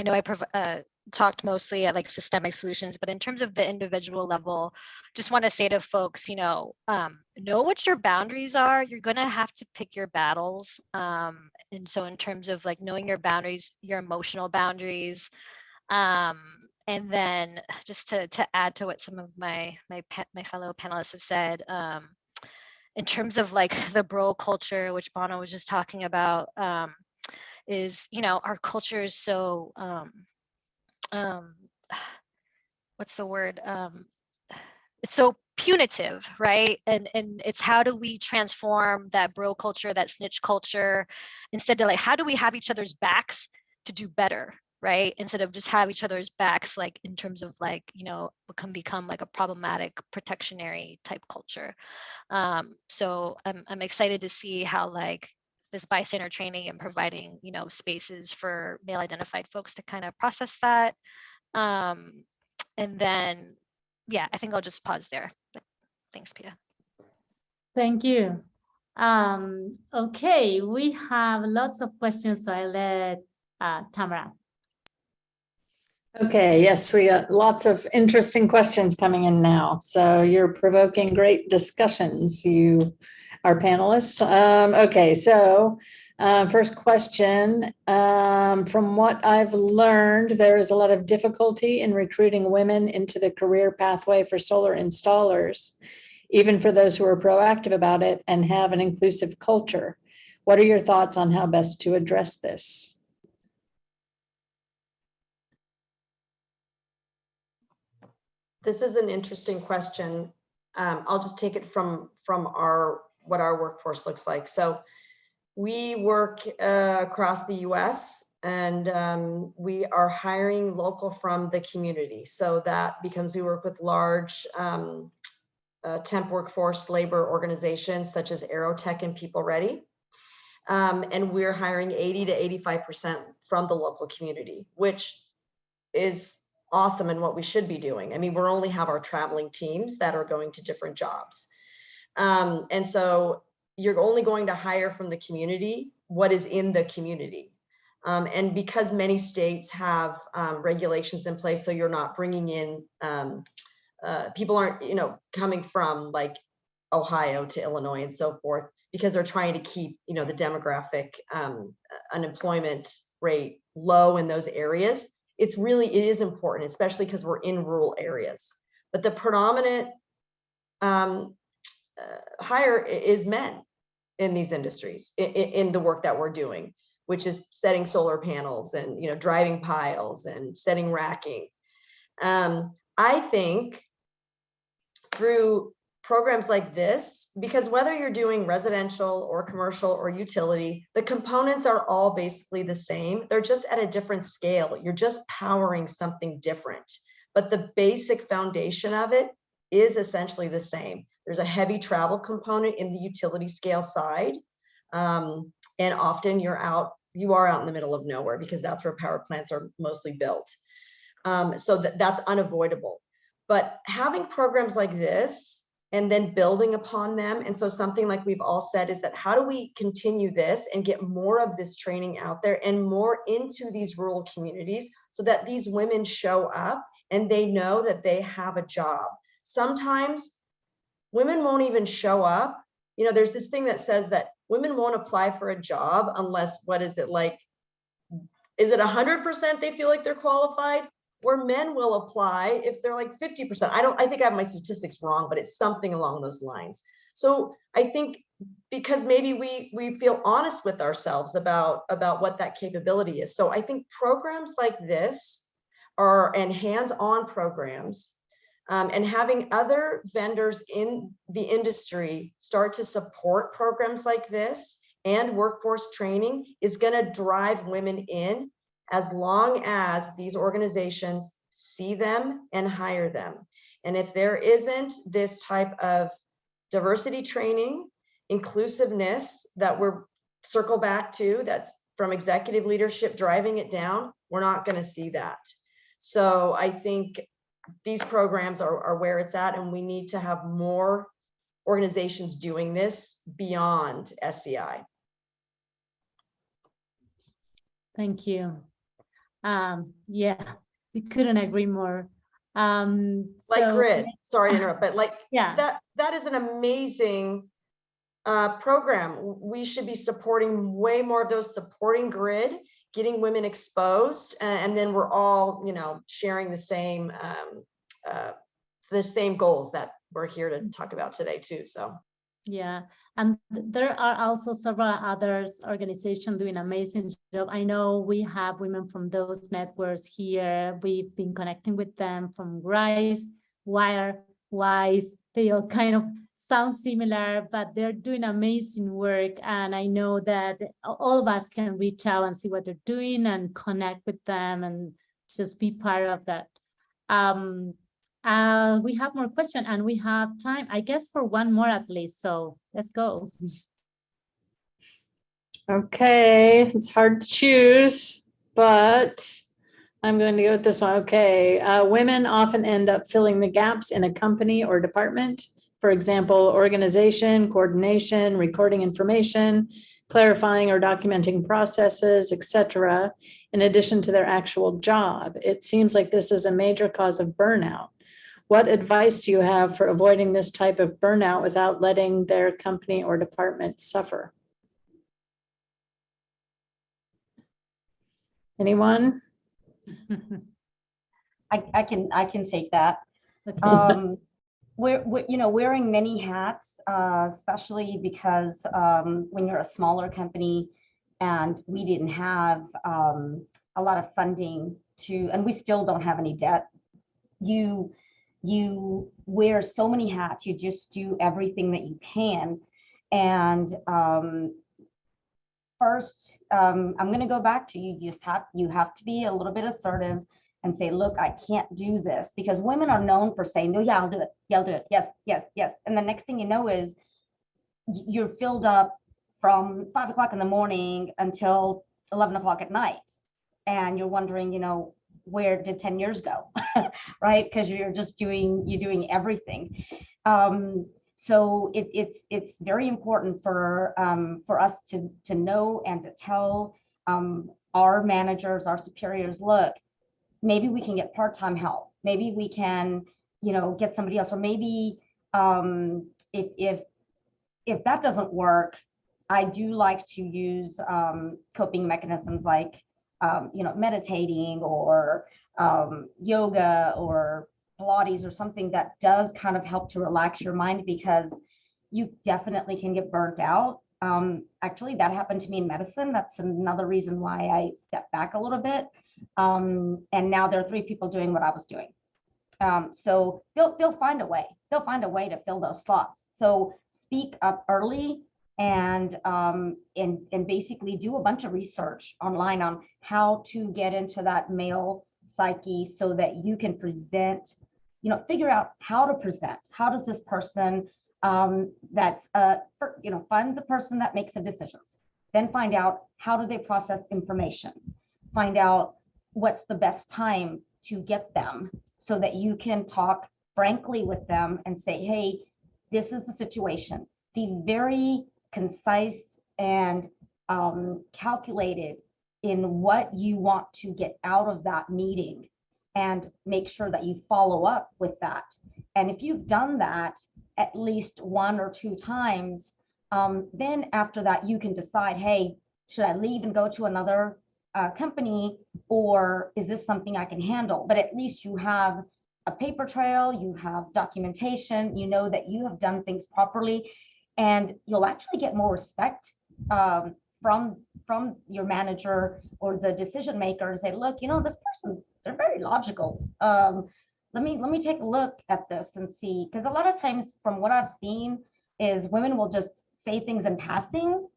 know I talked mostly at like systemic solutions, but in terms of the individual level, just want to say to folks, know what your boundaries are. You're going to have to pick your battles. And so in terms of like knowing your boundaries, your emotional boundaries, and then just to add to what some of my fellow panelists have said, in terms of like the bro culture, which Bono was just talking about, is, our culture is so, what's the word? It's so punitive, right? And it's how do we transform that bro culture, that snitch culture, instead of like, how do we have each other's backs to do better, right? Instead of just have each other's backs, like in terms of like, can become like a problematic protectionary type culture. So I'm excited to see how like this bystander training and providing, spaces for male identified folks to kind of process that. And then, yeah, I think I'll just pause there. But thanks, Pia. Thank you. Okay, we have lots of questions, so I'll let Tamara. Okay, yes, we got lots of interesting questions coming in now. So you're provoking great discussions, our panelists. Okay, so first question, from what I've learned, there is a lot of difficulty in recruiting women into the career pathway for solar installers, even for those who are proactive about it and have an inclusive culture. What are your thoughts on how best to address this? This is an interesting question. I'll just take it from what our workforce looks like. So We work across the US, and we are hiring local from the community. So that becomes, we work with large temp workforce labor organizations such as Aerotech and People Ready. And we're hiring 80 to 85% from the local community, which is awesome and what we should be doing. I mean, we only have our traveling teams that are going to different jobs. And so you're only going to hire from the community what is in the community. And because many states have regulations in place, so you're not bringing in, people aren't, you know, coming from like Ohio to Illinois and so forth, because they're trying to keep, you know, the demographic unemployment rate low in those areas. It is important, especially because we're in rural areas. But the predominant hire is men in these industries, in the work that we're doing, which is setting solar panels and, you know, driving piles and setting racking. I think through programs like this, because whether you're doing residential or commercial or utility, the components are all basically the same. They're just at a different scale. You're just powering something different, but the basic foundation of it is essentially the same. There's a heavy travel component in the utility scale side. And often you are out in the middle of nowhere, because that's where power plants are mostly built. So that's unavoidable. But having programs like this and then building upon them. And so something like we've all said is that, how do we continue this and get more of this training out there and more into these rural communities, so that these women show up and they know that they have a job. Sometimes women won't even show up. You know, there's this thing that says that women won't apply for a job unless, what is it like? Is it 100% they feel like they're qualified? Where men will apply if they're like 50%. I think I have my statistics wrong, but it's something along those lines. So I think because maybe we feel honest with ourselves about what that capability is. So I think programs like this and hands-on programs, and having other vendors in the industry start to support programs like this and workforce training is going to drive women in, as long as these organizations see them and hire them. And if there isn't this type of diversity training, inclusiveness that we're circle back to, that's from executive leadership driving it down, we're not going to see that. So I think these programs are where it's at, and we need to have more organizations doing this beyond SEI. Thank you. Yeah, we couldn't agree more. Like Grid, sorry to interrupt, but like, yeah, that is an amazing program. We should be supporting way more of those, supporting Grid, getting women exposed, and then we're all, you know, sharing the same goals that we're here to talk about today too. So yeah, and there are also several others organizations doing amazing job. I know we have women from those networks here. We've been connecting with them from Rise, Wire, Wise. They all kind of sound similar, but they're doing amazing work. And I know that all of us can reach out and see what they're doing and connect with them and just be part of that. We have more questions and we have time, I guess, for one more at least. So let's go. Okay, it's hard to choose, but I'm going to go with this one. Okay, women often end up filling the gaps in a company or department. For example, organization, coordination, recording information, clarifying or documenting processes, etc., in addition to their actual job. It seems like this is a major cause of burnout. What advice do you have for avoiding this type of burnout without letting their company or department suffer? Anyone? I can take that. Okay. Wearing many hats, especially because when you're a smaller company and we didn't have a lot of funding and we still don't have any debt, you wear so many hats, you just do everything that you can. And first, I'm going to go back to you have to be a little bit assertive and say, look, I can't do this, because women are known for saying, no, yeah, I'll do it. Yeah, I'll do it. Yes, yes, yes. And the next thing you know is you're filled up from 5 o'clock in the morning until 11 o'clock at night. And you're wondering, where did 10 years go? Right? Because you're doing everything. So it's very important for us to know and to tell our managers, our superiors, look, maybe we can get part-time help. Maybe we can, get somebody else, or maybe if that doesn't work, I do like to use coping mechanisms like, meditating or yoga or Pilates or something that does kind of help to relax your mind, because you definitely can get burnt out. Actually, that happened to me in medicine. That's another reason why I stepped back a little bit. And now there are 3 people doing what I was doing. So they'll find a way. They'll find a way to fill those slots. So speak up early and basically do a bunch of research online on how to get into that male psyche so that you can present, figure out how to present. How does this person find the person that makes the decisions, then find out how do they process information, find out what's the best time to get them so that you can talk frankly with them and say, hey, this is the situation. Be very concise and calculated in what you want to get out of that meeting, and make sure that you follow up with that. And if you've done that at least 1 or 2 times, then after that, you can decide, hey, should I leave and go to another company, or is this something I can handle? But at least you have a paper trail, you have documentation, you know that you have done things properly, and you'll actually get more respect from your manager or the decision maker, and say, look, this person, they're very logical. Let me take a look at this and see, because a lot of times from what I've seen is women will just say things in passing,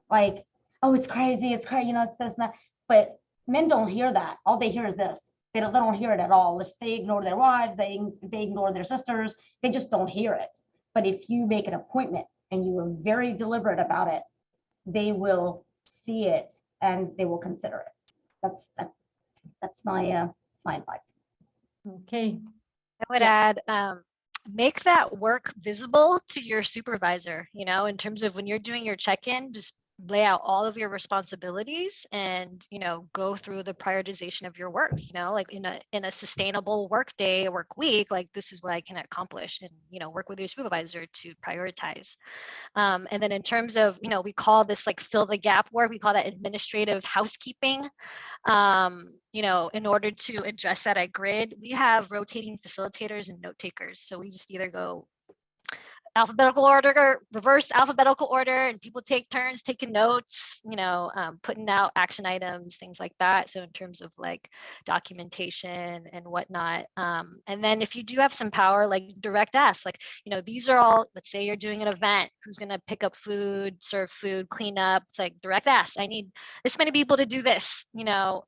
like, oh, it's crazy, it's this and that. But men don't hear that. All they hear is this. They don't hear it at all. They ignore their wives, they ignore their sisters, they just don't hear it. But if you make an appointment and you are very deliberate about it, they will see it and they will consider it. That's my advice. Okay. I would add, make that work visible to your supervisor, in terms of when you're doing your check-in, just lay out all of your responsibilities and, go through the prioritization of your work, like in a sustainable work day, work week, like this is what I can accomplish, and, work with your supervisor to prioritize. And then in terms of, we call this like fill the gap work, we call that administrative housekeeping. In order to address that at Grid, we have rotating facilitators and note takers. So we just either go alphabetical order, reverse alphabetical order, and people take turns taking notes, putting out action items, things like that. So in terms of like documentation and whatnot. And then if you do have some power, like direct ask, like, these are all, let's say you're doing an event, who's going to pick up food, serve food, clean up. It's like direct ask. I need this many people to do this,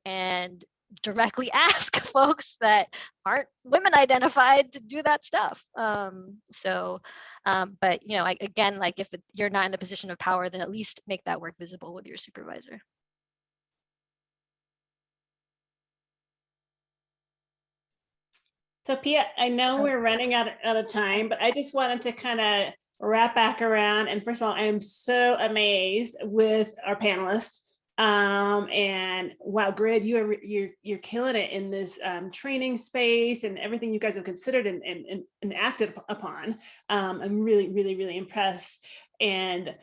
and directly ask folks that aren't women identified to do that stuff. But again, like if you're not in a position of power, then at least make that work visible with your supervisor. So Pia, I know we're running out of time, but I just wanted to kind of wrap back around. And first of all, I am so amazed with our panelists. And wow, Grid, you're killing it in this training space and everything you guys have considered and acted upon. I'm really, really, really impressed. And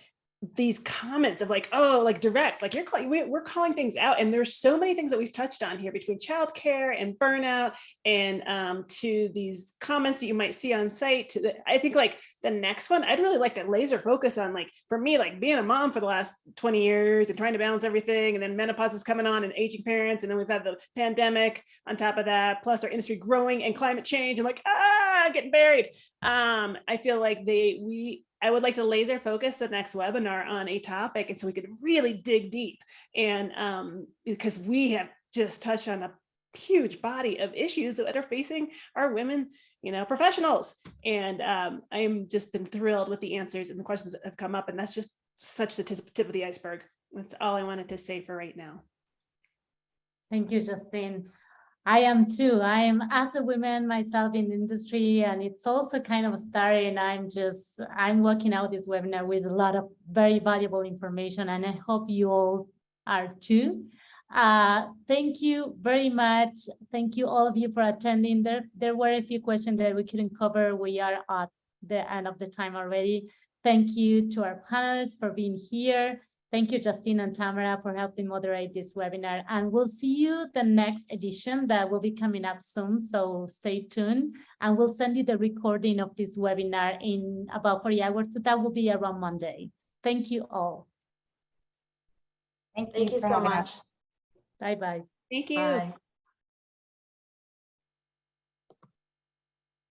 these comments of like, oh, like direct, like we're calling things out. And there's so many things that we've touched on here between childcare and burnout and to these comments that you might see on site. I think like the next one, I'd really like to laser focus on, like, for me, like being a mom for the last 20 years and trying to balance everything. And then menopause is coming on and aging parents. And then we've had the pandemic on top of that, plus our industry growing and climate change and like, getting buried. I feel like I would like to laser focus the next webinar on a topic, and so we could really dig deep. And because we have just touched on a huge body of issues that are facing our women, professionals. And I'm just been thrilled with the answers and the questions that have come up. And that's just such the tip of the iceberg. That's all I wanted to say for right now. Thank you, Justine. I am too. I am as a woman myself in the industry, and it's also kind of starting. I'm working out this webinar with a lot of very valuable information, and I hope you all are too. Thank you very much. Thank you all of you for attending. There were a few questions that we couldn't cover. We are at the end of the time already. Thank you to our panelists for being here. Thank you, Justine and Tamara, for helping moderate this webinar. And we'll see you the next edition that will be coming up soon. So stay tuned, and we'll send you the recording of this webinar in about 40 hours. So that will be around Monday. Thank you all. Thank Thank you for so having much. us. Bye-bye. Thank you. Bye.